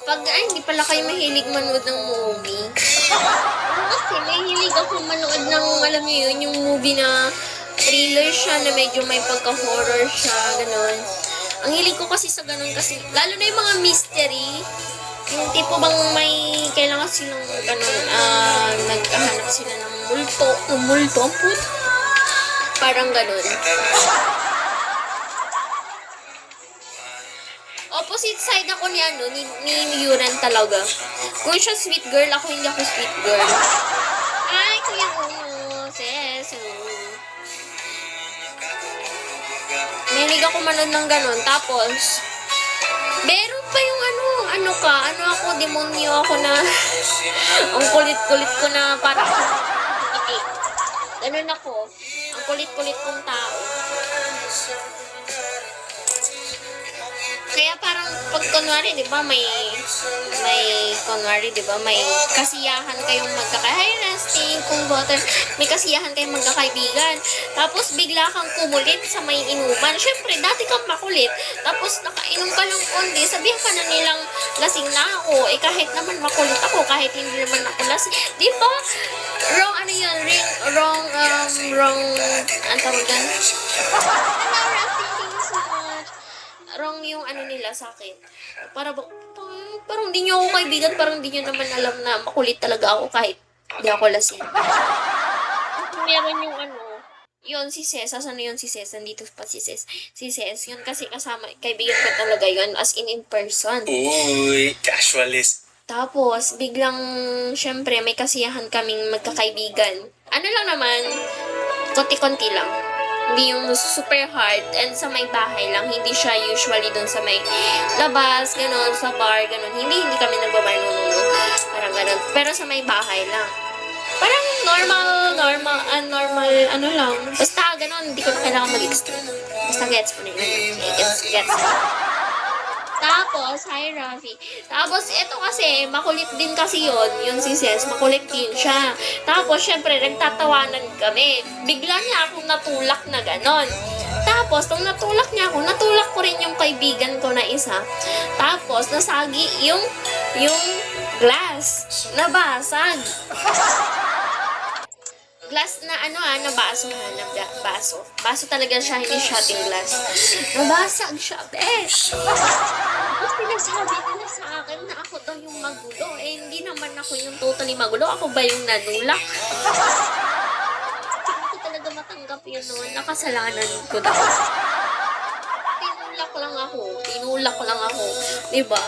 Hindi pala kayo mahilig manood ng movie. Kasi mahilig ako manood ng, alam niyo yun, yung movie na thriller siya, na medyo may pagka-horror siya, ganun. Ang hilig ko kasi sa ganun kasi, lalo na yung mga mystery, yung tipo bang may kailangan silang ganun, naghahanap sila ng multo, ang puto. Parang ganun. Opposite side ako ni Yuran talaga. Kung siya sweet girl, hindi ako sweet girl. Ay, kuya Uno, sis. Mahilig ako manood ng ganun. Tapos, meron pa yung ako, demonyo ako na, ang kulit-kulit ko na parang, ganun ako, ang kulit-kulit kong tao. Kaya parang pag kunwari, di ba, may kasiyahan kayong Hi, Rusty, kung water, may kasiyahan kayong magkakaibigan. Tapos bigla kang kumulit sa may inuman. Syempre, dati kang makulit. Tapos nakainom ka ng konti, sabihan ka na nilang lasing na ako. Kahit naman makulit ako, kahit hindi naman ako lasing. Di ba? Wrong, ang tawag yan? Wrong yung nila sa akin. Parang hindi nyo ako kaibigan, parang hindi nyo naman alam na makulit talaga ako kahit hindi ako lasing. Meron yung yun si Ces, asan na yun si Ces? Nandito pa si Ces. Si Ces, yun kasi kasama, kaibigan ko talaga yun, as in person. Uy, casualist. Tapos, biglang, syempre, may kasiyahan kaming magkakaibigan. Lang naman, konti-konti lang. Hindi yung super hard, and sa may bahay lang, hindi siya usually dun sa may labas, gano'n, sa bar, gano'n. Hindi kami nagbabar, no. Parang gano'n. Pero sa may bahay lang. Parang normal, lang. Basta gano'n, hindi ko na kailangan mag-extreme. Basta gets mo na yun. Gets. Tapos, hi Rafi. Tapos, ito kasi, makulit din kasi yun si Ces, makulit din siya. Tapos, syempre, nagtatawanan kami. Bigla niya akong natulak na ganon. Tapos, nung natulak niya ako, natulak ko rin yung kaibigan ko na isa. Tapos, nasagi yung glass. Nabasag. Glass na na baso na baso. Baso talaga siya, hindi shotting glass. Nabasag siya, besh. Tapos pinasabi nila sa akin na ako daw yung magulo. Hindi naman ako yung totally magulo. Ako ba yung nanulak? Hindi ko talaga matanggap yun noon. Nakasalanan ko daw. Tinulak lang ako. Diba?